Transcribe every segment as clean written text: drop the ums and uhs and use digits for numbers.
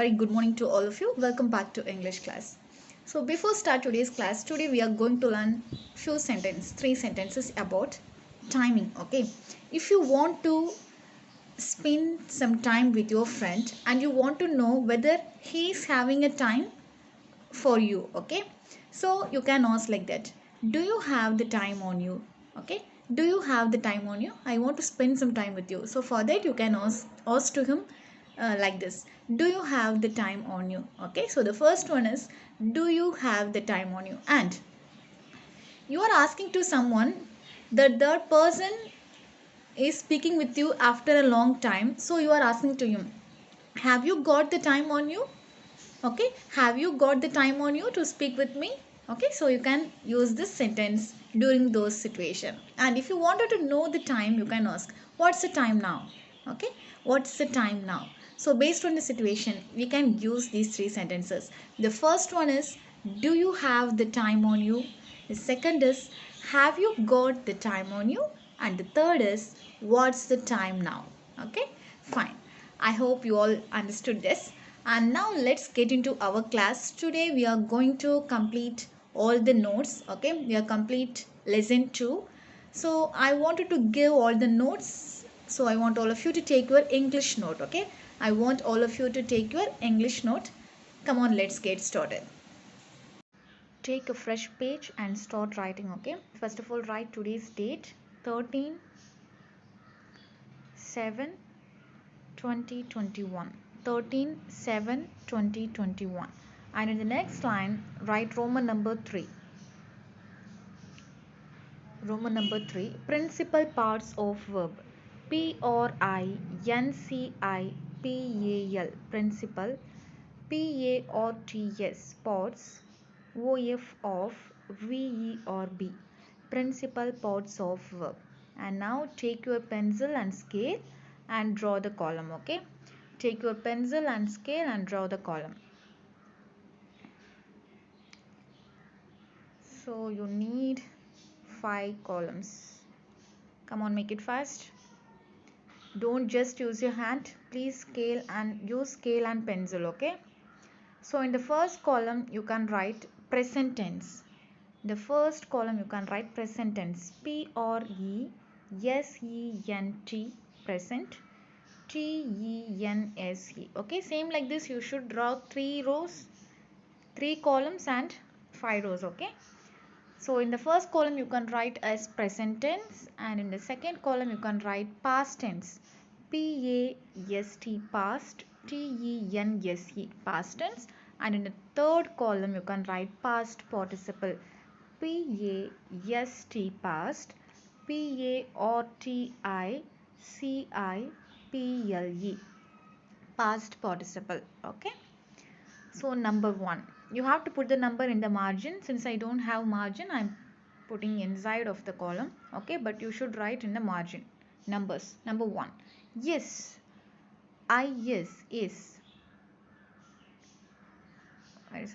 very good morning to all of you. Welcome back to English class. So before start today's class, today we are going to learn three sentences about timing. Okay, if you want to spend some time with your friend and you want to know whether he is having a time for you, okay, so you can ask like that, do you have the time on you? Okay, do you have the time on you? I want to spend some time with you. So for that you can ask to him like this, do you have the time on you? Okay, so the first one is, do you have the time on you? And you are asking to someone that the person is speaking with you after a long time, so you are asking to him, have you got the time on you? Okay, have you got the time on you to speak with me? Okay, so you can use this sentence during those situation. And if you wanted to know the time, you can ask, what's the time now? Okay, what's the time now? So based on the situation, we can use these three sentences. The first one is, do you have the time on you? The second is, have you got the time on you? And the third is, what's the time now? Okay, fine. I hope you all understood this. And now let's get into our class. Today we are going to complete all the notes. Okay, we are complete lesson 2. So I wanted to give all the notes. So I want all of you to take your English note. Okay, I want all of you to take your English note. Come on, let's get started. Take a fresh page and start writing. Okay, first of all, write today's date, 13/7/2021. 13/7/2021. And in the next line, write Roman number 3. Roman number 3. Principal parts of verb. Principal. Principal. PARTS. Parts. OF. Principal parts of verb. And now take your pencil and scale and draw the column. Okay. Take your pencil and scale and draw the column. So you need 5 columns. Come on, make it fast. Don't just use your hand. Please use scale and pencil, okay? So in the first column you can write present tense. The first column you can write present tense. PRESENT, present. TENSE. Okay, same like this you should draw 3 rows, 3 columns and 5 rows, okay? So in the first column you can write as present tense, and in the second column you can write past tense. PAST, past. TENSE, past tense. And in the third column you can write past participle. PAST, past. PARTICIPLE, past participle. Okay. So number 1, you have to put the number in the margin. Since I don't have margin, I'm putting inside of the column. Okay, but you should write in the margin numbers. Number 1, yes. Is.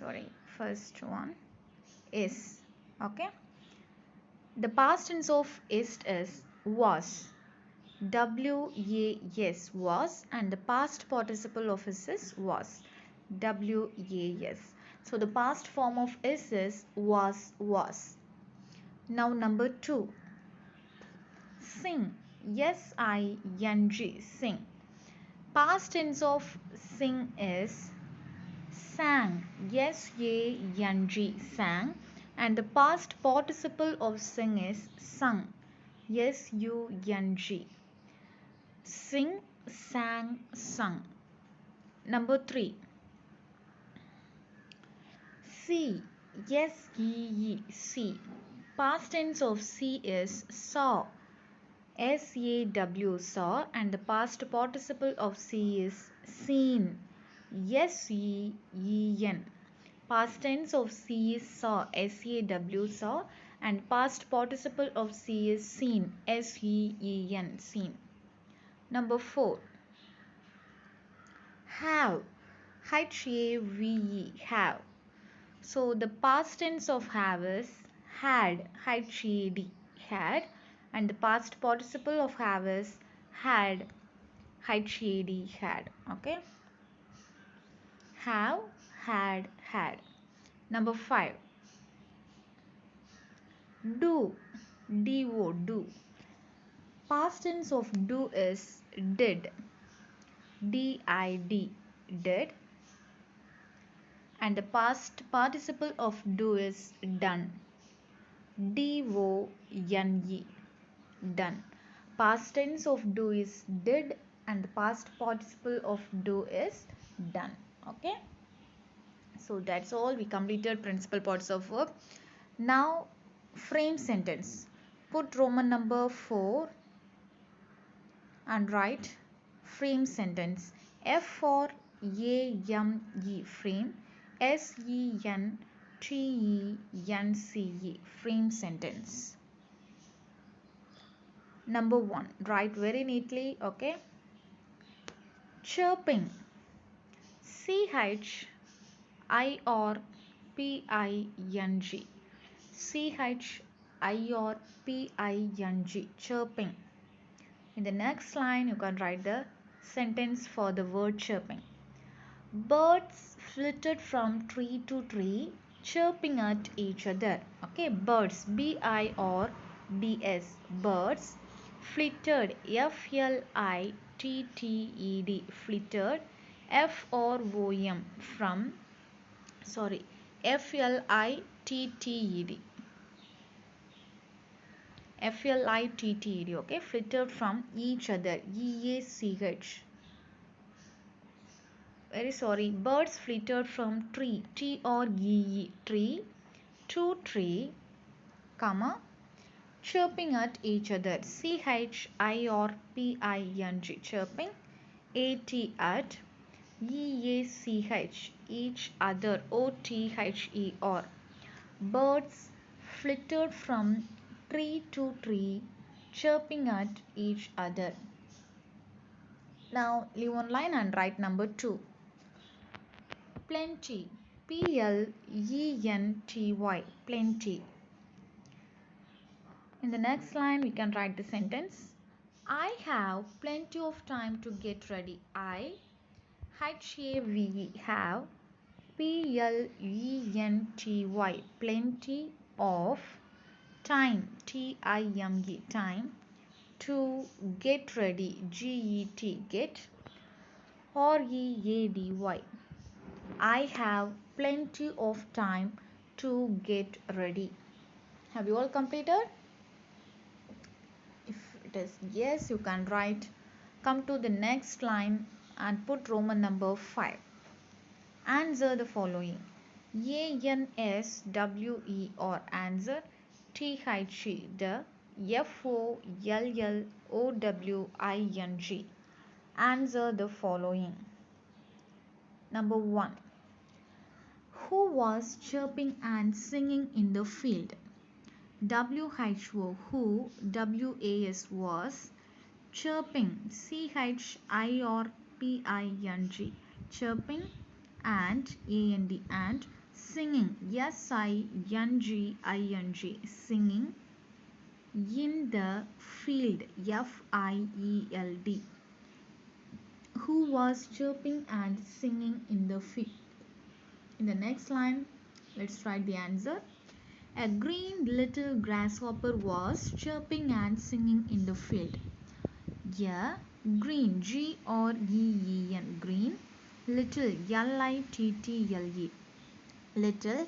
Sorry, first one is. Okay, the past tense of is was. WAS, was. And the past participle of is was. WAS. So the past form of is was. Now number 2, sing. SING, sing. Past tense of sing is sang. SANG, sang. And the past participle of sing is sung. SUNG. Sing, sang, sung. Number 3, see. See. Past tense of see is saw. SAW, saw. And the past participle of see is seen. SEEN. Past tense of see is saw. SAW, saw. And past participle of see is seen. SEEN, seen. Number 4, have. HAVE, have. So the past tense of have is had. HAD, had. And the past participle of have is had. HAD, had. Okay. have, had, had. Number 5. Do, do, do. Past tense of do is did, did, did. And the past participle of do is done, done, done. Past tense of do is did and the past participle of do is done. Okay, so that's all. We completed principal parts of verb. Now frame sentence. Put Roman number 4 and write frame sentence. F for A-M-E, frame. S-E-N-T-E-N-C-E, frame sentence. Number 1, write very neatly. Okay, chirping. C-H-I-R-P-I-N-G, C-H-I-R-P-I-N-G, chirping. In the next line you can write the sentence for the word chirping. Birds flitted from tree to tree, chirping at each other. Okay, birds, B-I-R-D-S, birds. Flitted, F-L-I-T-T-E-D, flitted, F-R-O-M, from, sorry, F-L-I-T-T-E-D, F-L-I-T-T-E-D, okay, flitted from each other, E-A-C-H. Very sorry, birds flitted from tree, T-R-E-E, tree, to tree, comma, chirping at each other, C-H-I-R-P-I-N-G, chirping, A-T, at, E-A-C-H, each other, O-T-H-E-R. Birds flitted from tree to tree, chirping at each other. Now leave one line and write number 2. Plenty, P-L-E-N-T-Y, plenty. In the next line we can write the sentence. I have plenty of time to get ready. I, H-A-V-E, have, P-L-E-N-T-Y, plenty of time, T-I-M-E, time, to get ready, G-E-T, get, R-E-A-D-Y. I have plenty of time to get ready. Have you all completed? If it is yes, you can write, come to the next line and put Roman number 5. Answer the following. A-N-S-W-E-R, answer. T-H-E, the. F-O-L-L-O-W-I-N-G, answer the following. Number 1. Who was chirping and singing in the field? W-H-O, who, W-A-S, was, chirping, C-H-I-R-P-I-N-G, chirping, and, A-N-D, and, singing, S-I-N-G-I-N-G, singing, in the field, F-I-E-L-D. Who was chirping and singing in the field? In the next line, let's write the answer. A green little grasshopper was chirping and singing in the field. Yeah, green, G-R-E-E-N, green, little, L-I-T-T-L-E, little,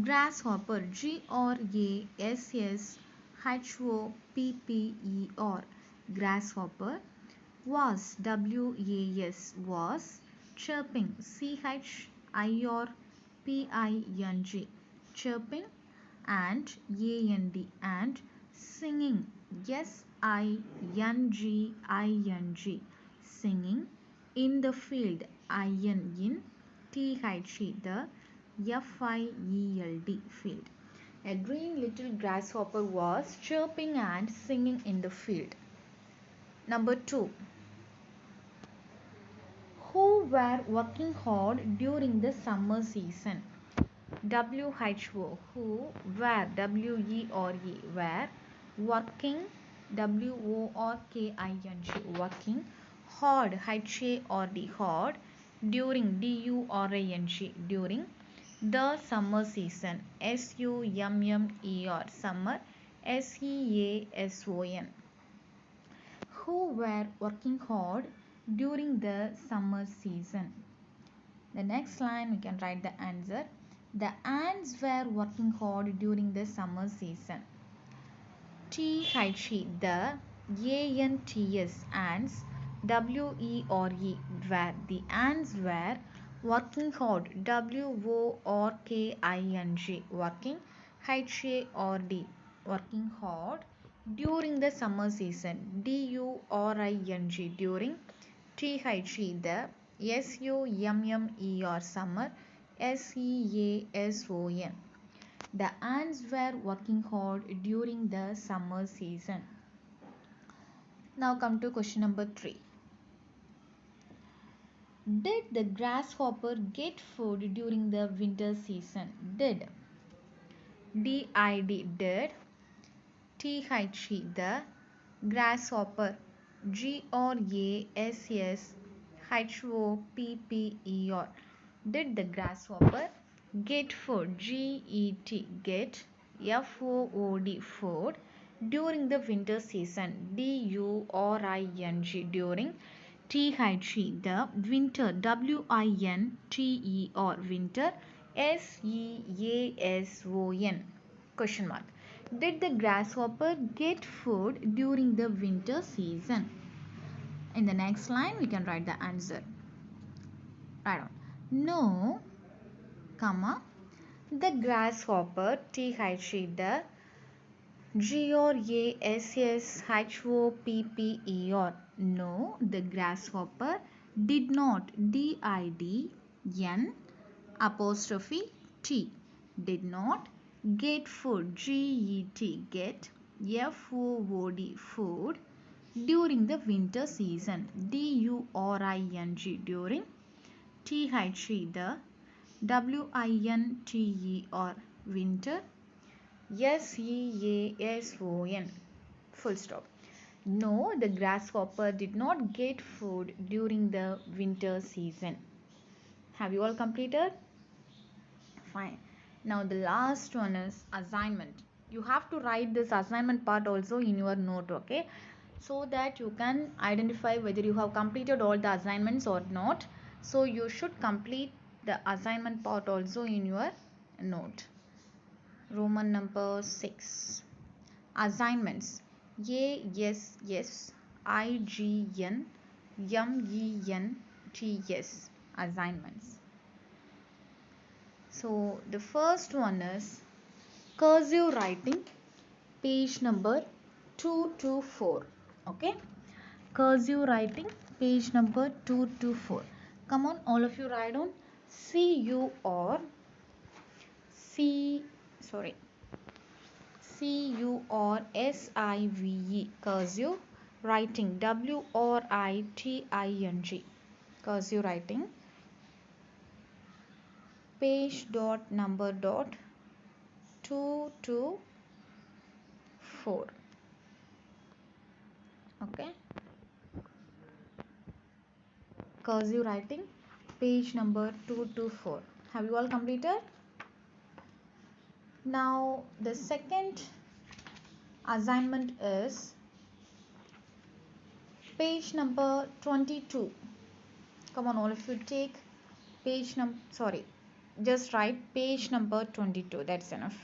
grasshopper, G-R-A-S-S-H-O-P-P-E-R, grasshopper, was, W-A-S, was, chirping, C-H-I-R-P-I-N-G, chirping, and, A-N-D, and, singing, S-I-N-G-I-N-G, singing, in the field, I-N, in, T-H-E, the, F-I-E-L-D, field. A green little grasshopper was chirping and singing in the field. Number 2. Who were working hard during the summer season? W-H-O, who were, W-E-R-E, were, working, W-O-R-K-I-N-G, working, hard, H-A-R-D, hard, during, D-U-R-I-N-G, during the summer season, S-U-M-M-E-R, summer, S-E-A-S-O-N, who were working hard during the summer season. The next line we can write the answer. The ants were working hard during the summer season. T-H-E, the A-N-T-S, ants, W-E-R-E, were, the ants were working hard, W-O-R-K-I-N-G, working, H-A-R-D, working hard during the summer season, D-U-R-I-N-G, during, T-H-E, the S-U-M-M-E-R, summer, S-E-A-S-O-N. The ants were working hard during the summer season. Now come to question number 3. Did the grasshopper get food during the winter season? Did. D-I-D, did. T-H-E, the grasshopper, G-R-A-S-S-H-O-P-P-E-R. Did the grasshopper get food, G-E-T, get, F-O-O-D, food, during the winter season, D-U-R-I-N-G, during, T-H-E, the winter, W-I-N-T-E-R, winter, S-E-A-S-O-N, question mark. Did the grasshopper get food during the winter season? In the next line we can write the answer. Write down. No, comma, the grasshopper, T-H-E, the G-R-A-S-S-H-O-P-P-E-R, no, the grasshopper did not, D-I-D-N apostrophe T, did not get food, G-E-T, get, F-O-O-D, food, during the winter season, D-U-R-I-N-G, during, T-H-E, the W-I-N-T-E-R, winter, S-E-A-S-O-N, full stop. No, the grasshopper did not get food during the winter season. Have you all completed? Fine. Now the last one is assignment. You have to write this assignment part also in your note, okay? So that you can identify whether you have completed all the assignments or not. So you should complete the assignment part also in your note. Roman number 6. Assignments. A-S-S-I-G-N-M-E-N-T-S. Assignments. So the first one is cursive writing, page number 224. Okay, cursive writing, page number 224. Come on, all of you write on C-U-R-S-I-V-E, cursive writing, W-R-I-T-I-N-G, cursive writing, page dot number dot 224. Okay, cursive writing, page number 224. Have you all completed? Now the second assignment is page number 22. Come on, all of you take page number, just write page number 22. That's enough.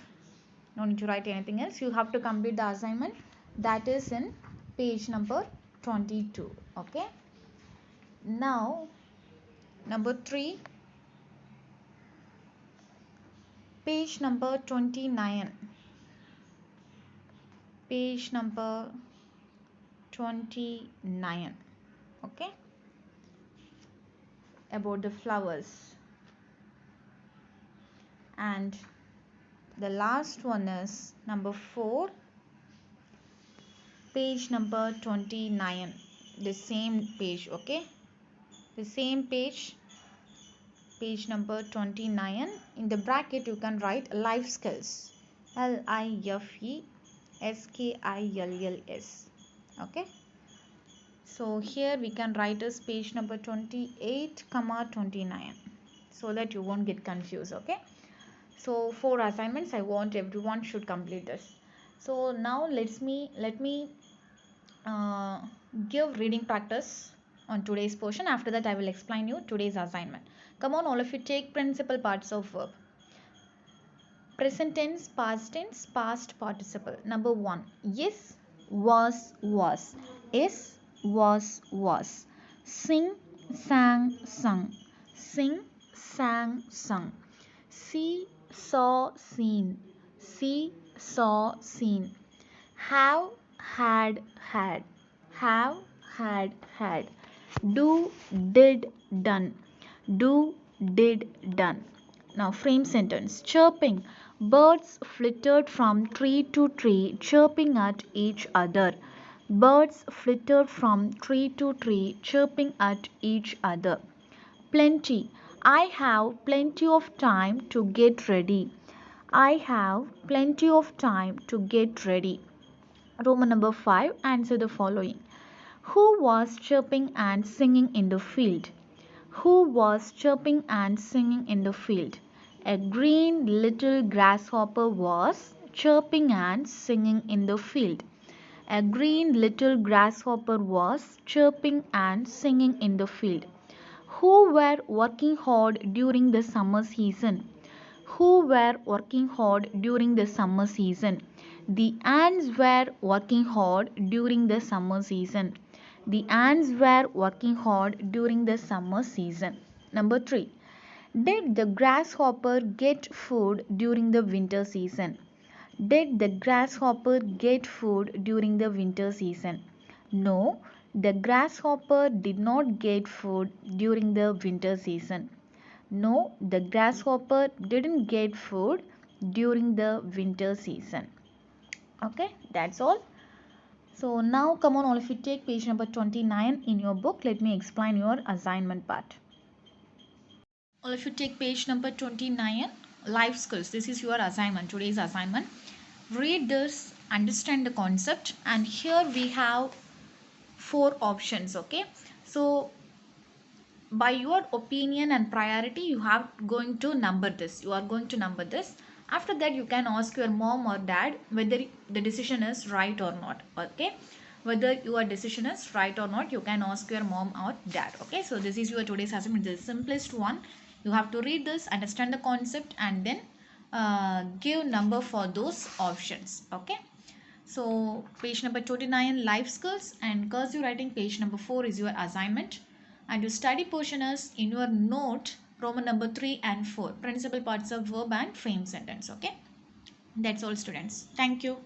No need to write anything else. You have to complete the assignment that is in page number 22. Okay. Now number 3, page number 29. Page number 29. Okay, about the flowers. And the last one is number 4, page number 29. The same page. Okay, the same page, page number 29. In the bracket you can write life skills, L-I-F-E-S-K-I-L-L-S. Okay, So here we can write as page number 28 comma 29 so that you won't get confused. Okay, so 4 assignments, I want everyone should complete this. So now let me uh, give reading practice on today's portion. After that I will explain you today's assignment. Come on, all of you, take principal parts of verb. Present tense, past participle. Number 1, yes, was. Is, was. Sing, sang, sung. Sing, sang, sung. See, saw, seen. See, saw, seen. Have, had. Have, had. Do, did, done. Do, did, done. Now frame sentence. Chirping. Birds flitted from tree to tree, chirping at each other. Birds flitted from tree to tree, chirping at each other. Plenty. I have plenty of time to get ready. I have plenty of time to get ready. Roman number 5. Answer the following. Who was chirping and singing in the field? Who was chirping and singing in the field? A green little grasshopper was chirping and singing in the field. A green little grasshopper was chirping and singing in the field. Who were working hard during the summer season? Who were working hard during the summer season? The ants were working hard during the summer season. The ants were working hard during the summer season. Number 3. Did the grasshopper get food during the winter season? Did the grasshopper get food during the winter season? No, the grasshopper did not get food during the winter season. No, the grasshopper didn't get food during the winter season. Okay, that's all. So now come on, all of you, take page number 29 in your book. Let me explain your assignment part. All of you, take page number 29, life skills. This is your assignment, today's assignment. Read this, understand the concept, and here we have 4 options. Okay, so by your opinion and priority you have going to number this. You are going to number this. After that you can ask your mom or dad whether the decision is right or not. Okay, whether your decision is right or not, you can ask your mom or dad. Okay, so this is your today's assignment, the simplest one. You have to read this, understand the concept, and then give number for those options. Okay, so page number 29, life skills, and cursive writing, page number 4 is your assignment. And your study portion is in your note, Roman number 3 and 4, principal parts of verb and frame sentence. Okay, that's all, students. Thank you.